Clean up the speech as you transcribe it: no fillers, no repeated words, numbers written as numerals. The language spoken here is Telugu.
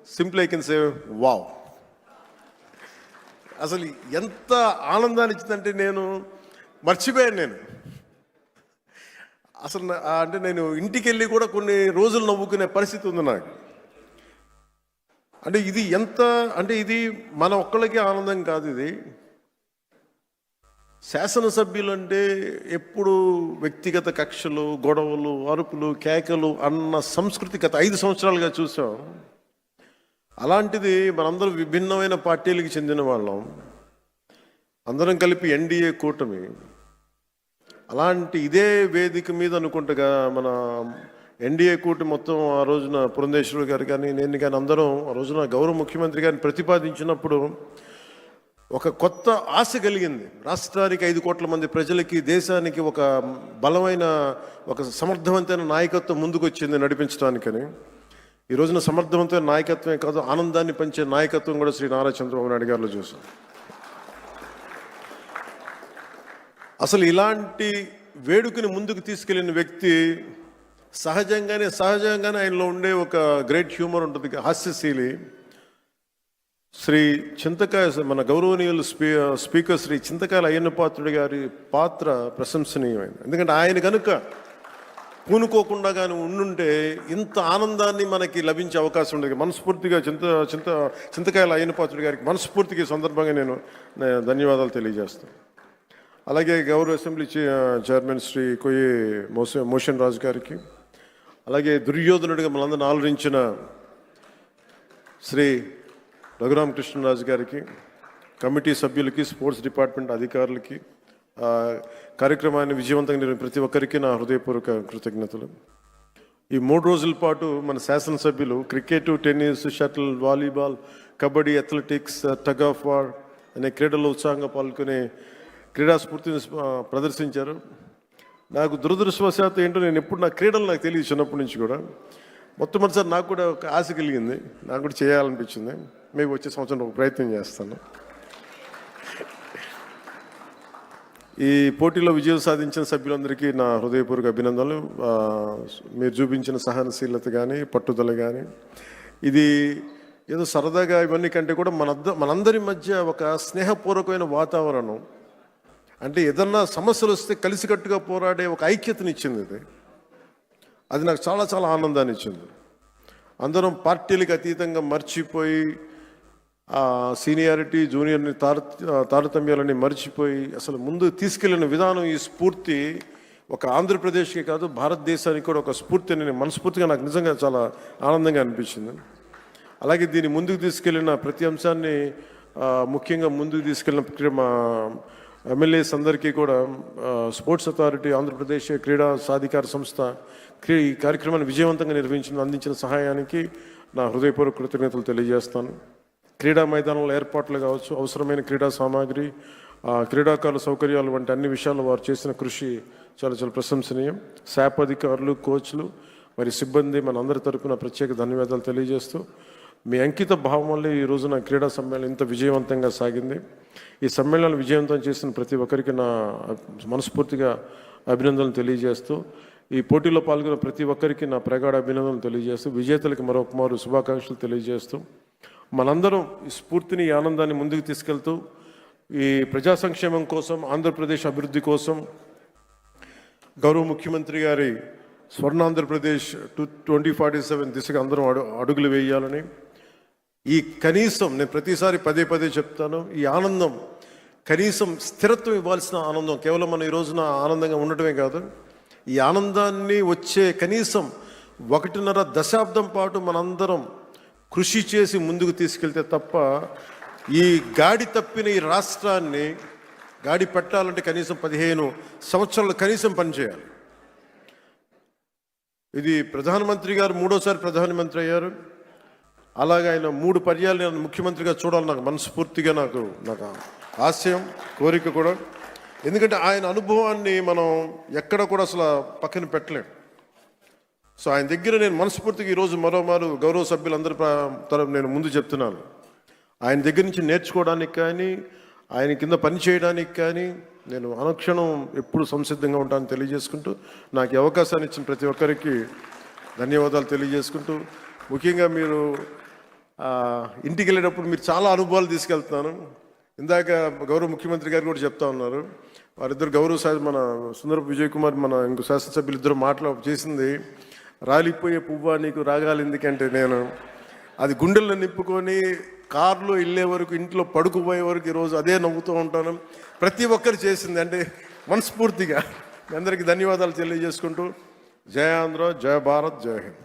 Simple I can say wow. అసలు ఎంత ఆనందాన్ని ఇచ్చిందంటే నేను మర్చిపోయాను. నేను అసలు అంటే నేను ఇంటికి వెళ్ళి కూడా కొన్ని రోజులు నవ్వుకునే పరిస్థితి ఉంది నాకు. అంటే ఇది ఎంత అంటే ఇది మన ఒక్కళ్ళకి ఆనందం కాదు. ఇది శాసనసభ్యులు అంటే ఎప్పుడు వ్యక్తిగత కక్షలు, గొడవలు, అరుపులు, కేకలు అన్న సంస్కృతి గత 5 సంవత్సరాలుగా చూసాం. అలాంటిది మనందరం విభిన్నమైన పార్టీలకు చెందిన వాళ్ళం, అందరం కలిపి ఎన్డీఏ కూటమి. అలాంటి ఇదే వేదిక మీద అనుకుంటగా మన ఎన్డీఏ కూటమి మొత్తం ఆ రోజున పురంధేశ్వరి గారు కానీ నేను కానీ అందరం ఆ రోజున గౌరవ ముఖ్యమంత్రి గారిని ప్రతిపాదించినప్పుడు ఒక కొత్త ఆశ కలిగింది. రాష్ట్రానికి 5 కోట్ల మంది ప్రజలకి, దేశానికి ఒక బలమైన, ఒక సమర్థవంతమైన నాయకత్వం ముందుకు వచ్చింది నడిపించడానికని. ఈ రోజున సమర్థవంతమైన నాయకత్వమే కాదు, ఆనందాన్ని పంచే నాయకత్వం కూడా శ్రీ నారా చంద్రబాబు నాయుడు గారిలో చూసాం. అసలు ఇలాంటి వేడుకని ముందుకు తీసుకెళ్లిన వ్యక్తి సహజంగానే ఆయనలో ఉండే ఒక గ్రేట్ హ్యూమర్ ఉంటుంది, హాస్యశీలి. శ్రీ చింతకాయ మన గౌరవనీయులు స్పీకర్ శ్రీ చింతకాయల అయ్యన్న పాత్రుడి గారి పాత్ర ప్రశంసనీయమైంది. ఎందుకంటే ఆయన కనుక పూనుకోకుండా కానీ ఉండుంటే ఇంత ఆనందాన్ని మనకి లభించే అవకాశం ఉండేది. మనస్ఫూర్తిగా చింతకాయల అయ్యన్న పాత్రుడి గారికి మనస్ఫూర్తిగా సందర్భంగా నేను ధన్యవాదాలు తెలియజేస్తాను. అలాగే గౌరవ అసెంబ్లీ చైర్మన్ శ్రీ కొయ్యి మోషన్ రాజు గారికి, అలాగే దుర్యోధనుడిగా మనందరిని ఆలోచించిన శ్రీ రఘురామకృష్ణరాజు గారికి, కమిటీ సభ్యులకి, స్పోర్ట్స్ డిపార్ట్మెంట్ అధికారులకి, కార్యక్రమాన్ని విజయవంతంగా నిర్వహించిన ప్రతి ఒక్కరికి నా హృదయపూర్వక కృతజ్ఞతలు. ఈ 3 రోజుల పాటు మన శాసనసభ్యులు cricket, tennis, shuttle, volleyball, kabaddi, athletics, tug of war అనే క్రీడల్లో ఉత్సాహంగా పాల్గొనే క్రీడా స్ఫూర్తిని ప్రదర్శించారు. నాకు దురదృష్టవశాత్తు ఏంటో నేను ఎప్పుడు నా క్రీడలు నాకు తెలియదు చిన్నప్పటి నుంచి కూడా. మొట్టమొదటిసారి నాకు కూడా ఒక ఆశ కలిగింది, నాకు కూడా చేయాలనిపించింది. మేము వచ్చే సంవత్సరం ఒక ప్రయత్నం చేస్తాను. ఈ పోటీలో విజయం సాధించిన సభ్యులందరికీ నా హృదయపూర్వక అభినందనలు. మీరు చూపించిన సహనశీలత కానీ, పట్టుదల కానీ, ఇది ఏదో సరదాగా ఇవన్నీ కంటే కూడా మనందరి మధ్య ఒక స్నేహపూర్వకమైన వాతావరణం, అంటే ఏదన్నా సమస్యలు వస్తే కలిసికట్టుగా పోరాడే ఒక ఐక్యతనిచ్చింది. అది నాకు చాలా చాలా ఆనందాన్ని ఇచ్చింది. అందరం పార్టీలకు అతీతంగా మర్చిపోయి, సీనియారిటీ జూనియర్ని తారతమ్యాలని మర్చిపోయి అసలు ముందు తీసుకెళ్లిన విధానం, ఈ స్ఫూర్తి ఒక ఆంధ్రప్రదేశ్కి కాదు భారతదేశానికి కూడా ఒక స్ఫూర్తి అని మనస్ఫూర్తిగా నాకు నిజంగా చాలా ఆనందంగా అనిపించింది. అలాగే దీన్ని ముందుకు తీసుకెళ్లిన ప్రతి అంశాన్ని ముఖ్యంగా ముందుకు తీసుకెళ్లిన మా ఎమ్మెల్యేస్ అందరికీ కూడా, స్పోర్ట్స్ అథారిటీ, ఆంధ్రప్రదేశ్ క్రీడా సాధికార సంస్థ ఈ కార్యక్రమాన్ని విజయవంతంగా అందించిన సహాయానికి నా హృదయపూర్వక కృతజ్ఞతలు తెలియజేస్తాను. క్రీడా మైదానంలో ఏర్పాట్లు కావచ్చు, అవసరమైన క్రీడా సామాగ్రి, క్రీడాకారుల సౌకర్యాలు వంటి అన్ని విషయాల్లో వారు చేసిన కృషి చాలా చాలా ప్రశంసనీయం. శాప్ అధికారులు, కోచ్లు, మరి సిబ్బంది మన అందరి తరపున ప్రత్యేక ధన్యవాదాలు తెలియజేస్తూ, మీ అంకిత భావం వల్ల ఈ రోజున క్రీడా సమ్మేళనం ఇంత విజయవంతంగా సాగింది. ఈ సమ్మేళనాలు విజయవంతం చేసిన ప్రతి ఒక్కరికి నా మనస్ఫూర్తిగా అభినందనలు తెలియజేస్తూ, ఈ పోటీలో పాల్గొన్న ప్రతి ఒక్కరికి నా ప్రగాఢ అభినందనలు తెలియజేస్తూ, విజేతలకు మరొకమారు శుభాకాంక్షలు తెలియజేస్తూ, మనందరం ఈ స్ఫూర్తిని, ఈ ఆనందాన్ని ముందుకు తీసుకెళ్తూ ఈ ప్రజా సంక్షేమం కోసం, ఆంధ్రప్రదేశ్ అభివృద్ధి కోసం గౌరవ ముఖ్యమంత్రి గారి స్వర్ణాంధ్రప్రదేశ్ 2047 దిశగా అందరం అడుగులు వేయాలని, ఈ కనీసం నేను ప్రతిసారి పదే చెప్తాను, ఈ ఆనందం కనీసం స్థిరత్వం ఇవ్వాల్సిన ఆనందం, కేవలం మనం ఈ రోజున ఆనందంగా ఉండటమే కాదు, ఈ ఆనందాన్ని వచ్చే కనీసం 1.5 దశాబ్దం పాటు మనందరం కృషి చేసి ముందుకు తీసుకెళ్తే తప్ప ఈ గాడి తప్పిన ఈ రాష్ట్రాన్ని గాడి పెట్టాలంటే కనీసం 15 సంవత్సరాలు కనీసం పనిచేయాలి. ఇది ప్రధానమంత్రి గారు 3వసారి ప్రధానమంత్రి అయ్యారు. అలాగే ఆయన 3 పర్యాలు ముఖ్యమంత్రిగా చూడాలి నాకు మనస్ఫూర్తిగా నాకు ఆశయం, కోరిక కూడా. ఎందుకంటే ఆయన అనుభవాన్ని మనం ఎక్కడ కూడా అసలు పక్కన పెట్టలేం. సో ఆయన దగ్గర నేను మనస్ఫూర్తిగా ఈరోజు మరోమారు గౌరవ సభ్యులందరి తరపు నేను ముందు చెప్తున్నాను, ఆయన దగ్గర నుంచి నేర్చుకోవడానికి కానీ, ఆయన కింద పని చేయడానికి కానీ నేను అనుక్షణం ఎప్పుడు సంసిద్ధంగా ఉంటానని తెలియజేసుకుంటూ, నాకు ఈ అవకాశాన్ని ఇచ్చిన ప్రతి ఒక్కరికి ధన్యవాదాలు తెలియజేసుకుంటూ, ముఖ్యంగా మీరు ఇంటికి వెళ్ళేటప్పుడు మీరు చాలా అనుభవాలు తీసుకెళ్తున్నాను. ఇందాక గౌరవ ముఖ్యమంత్రి గారు కూడా చెప్తా ఉన్నారు, వారిద్దరు మన సుందరపు విజయ్ కుమార్, మన ఇంకో శాసనసభ్యులు ఇద్దరు చేసింది, రాలిపోయే పువ్వా నీకు రాగాలి ఎందుకంటే నేను అది గుండెల్లో నింపుకొని కారులో వెళ్ళే వరకు, ఇంట్లో పడుకుపోయే వరకు ఈరోజు అదే నవ్వుతూ ఉంటాను. ప్రతి ఒక్కరు చేసింది అంటే మనస్ఫూర్తిగా మీ అందరికీ ధన్యవాదాలు తెలియజేసుకుంటూ, జయ ఆంధ్ర, జయ భారత్, జయ హింద్.